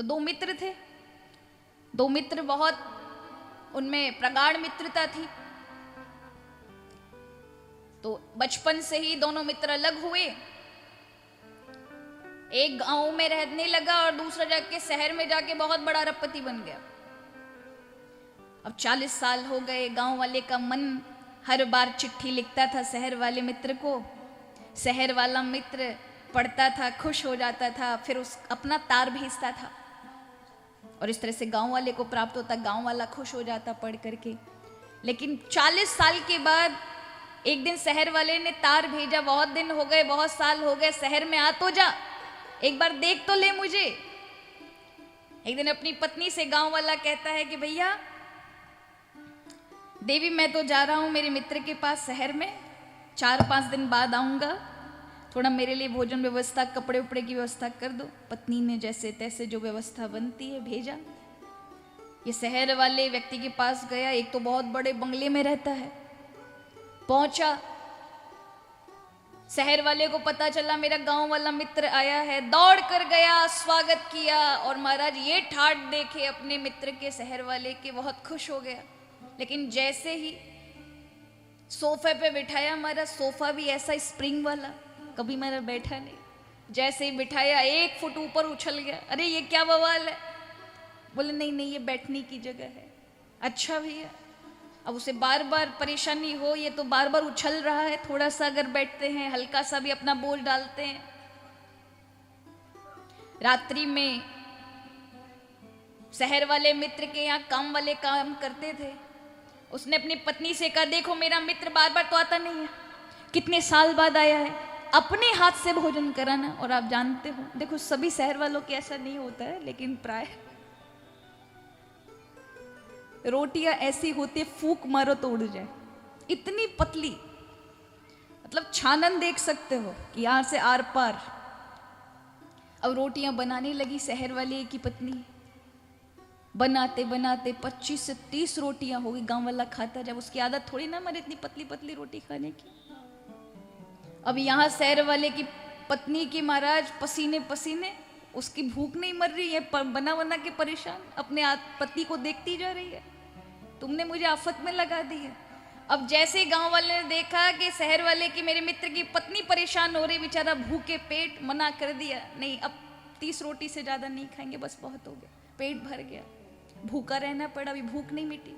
तो दो मित्र थे, दो मित्र, बहुत उनमें प्रगाढ़ मित्रता थी। तो बचपन से ही दोनों मित्र अलग हुए। एक गांव में रहने लगा और दूसरा जाके शहर में जाके बहुत बड़ा अरबपति बन गया। अब 40 साल हो गए। गांव वाले का मन हर बार चिट्ठी लिखता था शहर वाले मित्र को। शहर वाला मित्र पढ़ता था, खुश हो जाता था, फिर उस अपना तार भेजता था और इस तरह से गांव वाले को प्राप्त होता, गांव वाला खुश हो जाता पढ़ करके। लेकिन 40 साल के बाद एक दिन शहर वाले ने तार भेजा, बहुत दिन हो गए, बहुत साल हो गए, शहर में आ तो जा, एक बार देख तो ले मुझे। एक दिन अपनी पत्नी से गांव वाला कहता है कि भैया देवी, मैं तो जा रहा हूं मेरे मित्र के पास शहर में, 4-5 दिन बाद आऊंगा, थोड़ा मेरे लिए भोजन व्यवस्था, कपड़े उपड़े की व्यवस्था कर दो। पत्नी ने जैसे तैसे जो व्यवस्था बनती है भेजा। ये शहर वाले व्यक्ति के पास गया, एक तो बहुत बड़े बंगले में रहता है। पहुंचा, शहर वाले को पता चला मेरा गांव वाला मित्र आया है, दौड़ कर गया, स्वागत किया। और महाराज ये ठाट देखे अपने मित्र के, शहर वाले के, बहुत खुश हो गया। लेकिन जैसे ही सोफे पे बिठाया, हमारा सोफा भी ऐसा स्प्रिंग वाला, कभी मेरा बैठा नहीं, जैसे ही बिठाया 1 फुट ऊपर उछल गया। अरे ये क्या बवाल है? बोले नहीं नहीं, ये बैठने की जगह है। अच्छा भैया, अब उसे बार बार परेशानी हो, ये तो बार बार उछल रहा है, थोड़ा सा अगर बैठते हैं, हल्का सा भी अपना बोझ डालते हैं। रात्रि में शहर वाले मित्र के यहाँ काम वाले काम करते थे। उसने अपनी पत्नी से कहा, देखो मेरा मित्र बार बार तो आता नहीं है, कितने साल बाद आया है, अपने हाथ से भोजन कराना। और आप जानते हो, देखो सभी शहर वालों के ऐसा नहीं होता है, लेकिन प्राय रोटियां ऐसी होती, फूक मारो तो उड़ जाए, इतनी पतली, मतलब छानन देख सकते हो कि यहां से आर पार। अब रोटियां बनाने लगी शहर वाले की पत्नी, बनाते बनाते 25 से 30 रोटियां हो गई। गांव वाला खाता, जब उसकी आदत थोड़ी ना मरे इतनी पतली पतली रोटी खाने की। अब यहां शहर वाले की पत्नी की महाराज पसीने पसीने, उसकी भूख नहीं मर रही है, बना बना के परेशान, अपने पति को देखती जा रही है, तुमने मुझे आफत में लगा दी है। अब जैसे गांव वाले ने देखा कि शहर वाले की, मेरे मित्र की पत्नी परेशान हो रही, बेचारा भूखे पेट, मना कर दिया, नहीं अब 30 रोटी से ज्यादा नहीं खाएंगे, बस बहुत हो गया, पेट भर गया, भूखा रहना पड़ा, अभी भूख नहीं मिटी।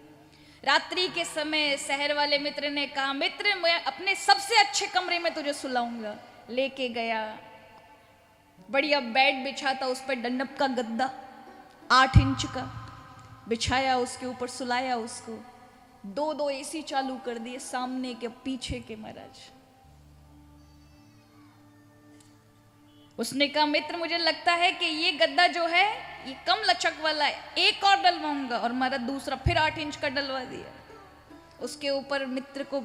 रात्रि के समय शहर वाले मित्र ने कहा, मित्र मैं अपने सबसे अच्छे कमरे में तुझे सुलाऊंगा। लेके गया, बढ़िया बेड बिछा था, उस पर डंडप का गद्दा 8 इंच का बिछाया, उसके ऊपर सुलाया उसको। 2-2 एसी चालू कर दिए, सामने के पीछे के महाराज। उसने कहा, मित्र मुझे लगता है कि ये गद्दा जो है ये कम लचक वाला है, एक और डलवाऊंगा। और महाराज दूसरा फिर 8 इंच का डलवा दिया, उसके ऊपर मित्र को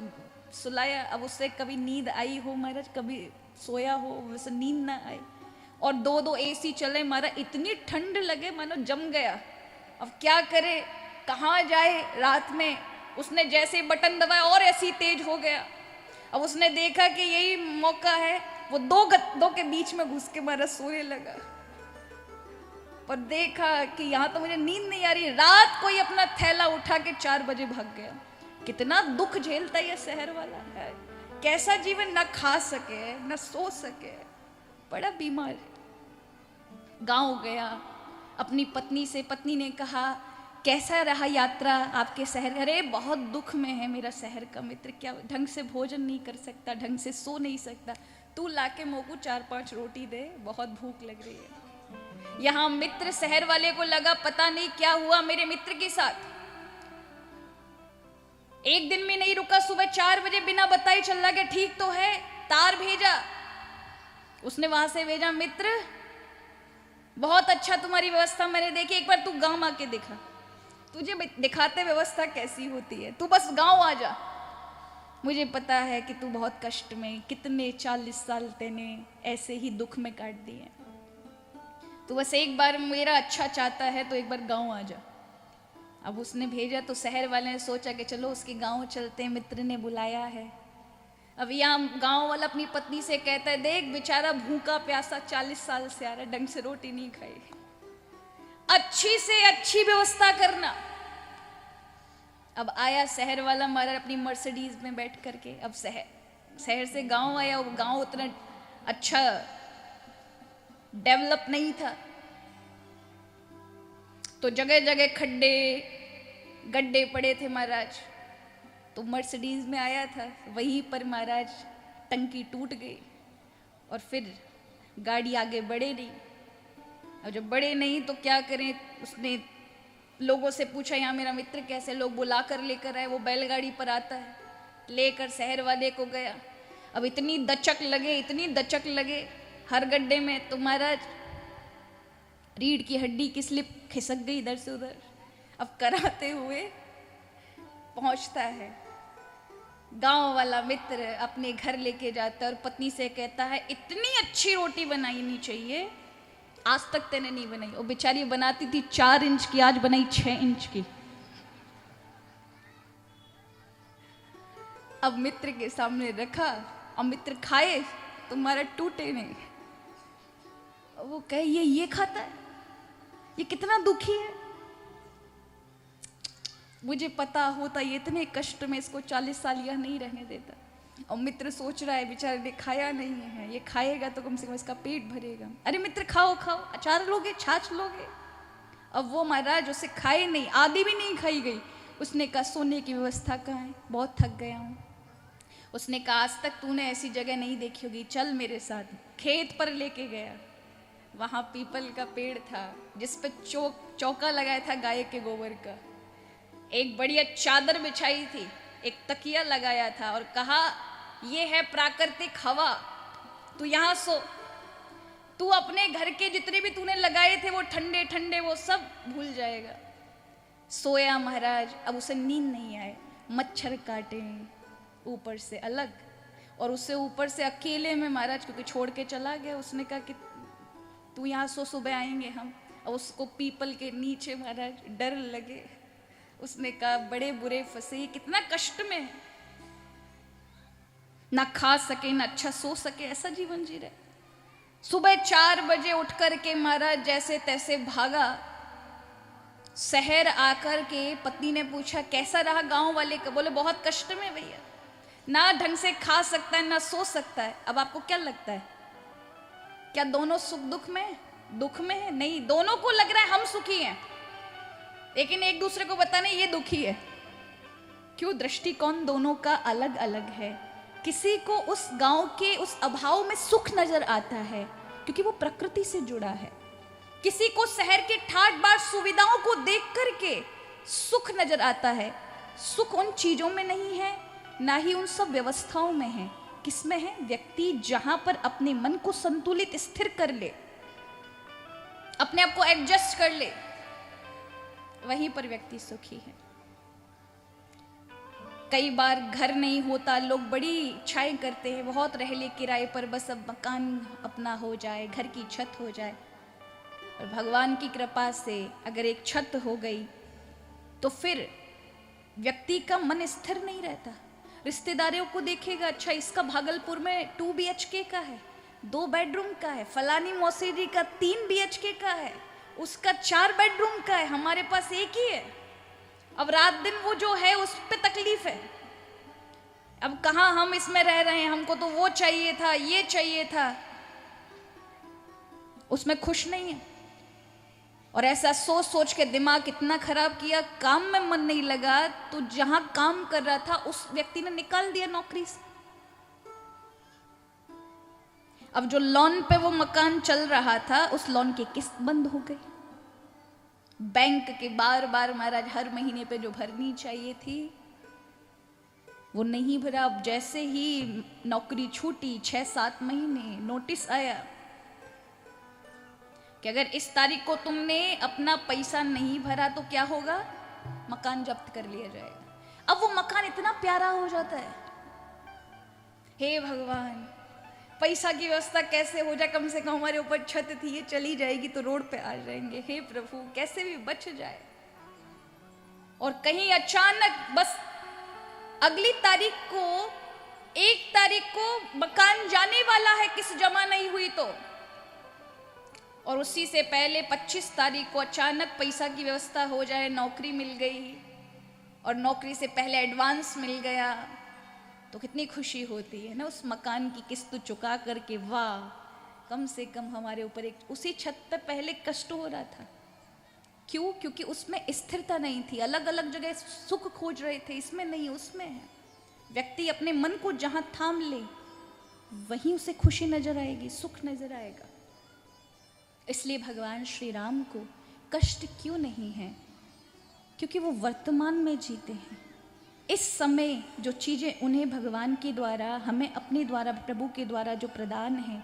सुलाया। अब उससे कभी नींद आई हो महाराज, कभी सोया हो, वैसे नींद ना आए। और 2-2 एसी चले, महाराज इतनी ठंड लगे मानो जम गया। अब क्या करे, कहाँ जाए रात में। उसने जैसे बटन दबाया और ऐसी तेज हो गया। अब उसने देखा कि यही मौका है, वो 2 गद्दों के बीच में घुस के महाराज सोने लगा। पर देखा कि यहाँ तो मुझे नींद नहीं आ रही। रात को ही अपना थैला उठा के 4 बजे भाग गया। कितना दुख झेलता है शहर वाला है, कैसा जीवन, ना खा सके ना सो सके, बड़ा बीमार। गांव गया, अपनी पत्नी से, पत्नी ने कहा कैसा रहा यात्रा आपके शहर? अरे बहुत दुख में है मेरा शहर का मित्र, क्या ढंग से भोजन नहीं कर सकता, ढंग से सो नहीं सकता, तू लाके मोको 4-5 रोटी दे, बहुत भूख लग रही है। यहां मित्र शहर वाले को लगा पता नहीं क्या हुआ मेरे मित्र के साथ। एक दिन में नहीं रुका, सुबह 4 बजे बिना बताए चल रहा कि ठीक तो है, तार भेजा। उसने वहां से भेजा, मित्र बहुत अच्छा तुम्हारी व्यवस्था मैंने देखी, एक बार तू गांव आके दिखा, तुझे दिखाते व्यवस्था कैसी होती है, तू बस गांव आ जा। मुझे पता है कि तू बहुत कष्ट में, कितने 40 साल तेने ऐसे ही दुख में काट दिए, तू बस एक बार मेरा अच्छा चाहता है तो एक बार गांव आ जा। अब उसने भेजा तो शहर वाले ने सोचा कि चलो उसके गांव चलते हैं, मित्र ने बुलाया है। अब यहाँ गांव वाला अपनी पत्नी से कहता है, देख बेचारा भूखा प्यासा 40 साल से आ रहा है, ढंग से रोटी नहीं खाई। अच्छी से अच्छी व्यवस्था करना। अब आया शहर वाला महाराज अपनी मर्सिडीज में बैठ करके। अब शहर से गांव आया, वो गांव उतना अच्छा डेवलप नहीं था, तो जगह जगह खड्डे गड्ढे पड़े थे महाराज। तो मर्सिडीज में आया था, वहीं पर महाराज टंकी टूट गई और फिर गाड़ी आगे बढ़े नहीं। अब जब बढ़े नहीं तो क्या करें, उसने लोगों से पूछा यहाँ मेरा मित्र कैसे, लोग बुला कर लेकर आए, वो बैलगाड़ी पर आता है, लेकर शहर वाले को गया। अब इतनी दचक लगे हर गड्ढे में, तो महाराज रीढ़ की हड्डी की स्लिप खिसक गई इधर से उधर। अब कराते हुए पहुंचता है, गांव वाला मित्र अपने घर लेके जाता है और पत्नी से कहता है इतनी अच्छी रोटी बनानी चाहिए, आज तक तेने नहीं बनाई। वो बेचारी बनाती थी 4 इंच की, आज बनाई 6 इंच की। अब मित्र के सामने रखा, अब मित्र खाए, तुम्हारा टूटे नहीं। वो कहे ये खाता है, ये कितना दुखी है। मुझे पता होता ये इतने कष्ट में इसको 40 साल यह नहीं रहने देता। और मित्र सोच रहा है बेचारे ने खाया नहीं है, ये खाएगा तो कम से कम इसका पेट भरेगा। अरे मित्र खाओ, अचार लोगे, छाछ लोगे। अब वो महाराज उसे खाए नहीं, आधी भी नहीं खाई गई। उसने कहा सोने की व्यवस्था कहाँ है, बहुत थक गया हूँ। उसने कहा आज तक तूने ऐसी जगह नहीं देखी होगी, चल मेरे साथ। खेत पर लेके गया, वहाँ पीपल का पेड़ था जिस पे चौका लगाया था गाय के गोबर का। एक बढ़िया चादर बिछाई थी, एक तकिया लगाया था और कहा ये है प्राकृतिक हवा, तू यहाँ सो। तू अपने घर के जितने भी तूने लगाए थे वो ठंडे ठंडे वो सब भूल जाएगा। सोया महाराज। अब उसे नींद नहीं आए, मच्छर काटे ऊपर से अलग, और उससे ऊपर से अकेले में महाराज, क्योंकि छोड़ के चला गया। उसने कहा कि तू यहाँ सो, सुबह आएंगे हम। और उसको पीपल के नीचे महाराज डर लगे। उसने कहा बड़े बुरे फंसे, कितना कष्ट में है, ना खा सके ना अच्छा सो सके, ऐसा जीवन जी रहे। सुबह 4 बजे उठ कर के महाराज जैसे तैसे भागा। शहर आकर के पत्नी ने पूछा कैसा रहा गांव वाले का, बोले बहुत कष्ट में भैया, ना ढंग से खा सकता है ना सो सकता है। अब आपको क्या लगता है, क्या दोनों सुख दुख में है? नहीं, दोनों को लग रहा है हम सुखी हैं, लेकिन एक दूसरे को बताने ये दुखी है। क्यों? दृष्टिकोण दोनों का अलग अलग है। किसी को उस गांव के उस अभाव में सुख नजर आता है क्योंकि वो प्रकृति से जुड़ा है। किसी को शहर के ठाट बाट सुविधाओं को देख करके सुख नजर आता है। सुख उन चीजों में नहीं है, ना ही उन सब व्यवस्थाओं में है। किसमें है? व्यक्ति जहां पर अपने मन को संतुलित स्थिर कर ले, अपने आप को एडजस्ट कर ले, वहीं पर व्यक्ति सुखी है। कई बार घर नहीं होता, लोग बड़ी इच्छाएं करते हैं, बहुत रह ले किराए पर, बस अब मकान अपना हो जाए, घर की छत हो जाए। और भगवान की कृपा से अगर एक छत हो गई तो फिर व्यक्ति का मन स्थिर नहीं रहता। रिश्तेदारों को देखेगा, अच्छा इसका भागलपुर में 2 BHK का है, 2 बेडरूम का है, फलानी मौसी जी का 3 BHK का है, उसका 4 बेडरूम का है, हमारे पास एक ही है। अब रात दिन वो जो है उस पे तकलीफ है। अब कहाँ हम इसमें रह रहे हैं, हमको तो वो चाहिए था, ये चाहिए था, उसमें खुश नहीं है। और ऐसा सोच सोच के दिमाग इतना खराब किया, काम में मन नहीं लगा तो जहां काम कर रहा था उस व्यक्ति ने निकाल दिया नौकरी से। अब जो लोन पे वो मकान चल रहा था, उस लोन की किस्त बंद हो गई। बैंक के बार बार महाराज हर महीने पे जो भरनी चाहिए थी वो नहीं भरा। अब जैसे ही नौकरी छूटी, 6-7 महीने, नोटिस आया कि अगर इस तारीख को तुमने अपना पैसा नहीं भरा तो क्या होगा, मकान जब्त कर लिया जाएगा। अब वो मकान इतना प्यारा हो जाता है, हे भगवान पैसा की व्यवस्था कैसे हो जाए, कम से कम हमारे ऊपर छत थी, ये चली जाएगी तो रोड पे आ जाएंगे, हे प्रभु कैसे भी बच जाए। और कहीं अचानक बस अगली तारीख को, 1 तारीख को मकान जाने वाला है, किस जमा नहीं हुई तो और उसी से पहले 25 तारीख को अचानक पैसा की व्यवस्था हो जाए, नौकरी मिल गई और नौकरी से पहले एडवांस मिल गया, तो कितनी खुशी होती है ना उस मकान की किस्त चुका करके। वाह, कम से कम हमारे ऊपर एक उसी छत पे पहले कष्ट हो रहा था। क्यों? क्योंकि उसमें स्थिरता नहीं थी, अलग अलग जगह सुख खोज रहे थे, इसमें नहीं, उसमें है। व्यक्ति अपने मन को जहां थाम ले वहीं उसे खुशी नजर आएगी, सुख नजर आएगा। इसलिए भगवान श्री राम को कष्ट क्यों नहीं है? क्योंकि वो वर्तमान में जीते हैं। इस समय जो चीज़ें उन्हें भगवान के द्वारा, हमें अपने द्वारा, प्रभु के द्वारा जो प्रदान है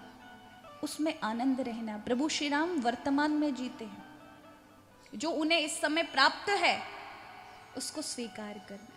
उसमें आनंद रहना। प्रभु श्री राम वर्तमान में जीते हैं, जो उन्हें इस समय प्राप्त है उसको स्वीकार करना।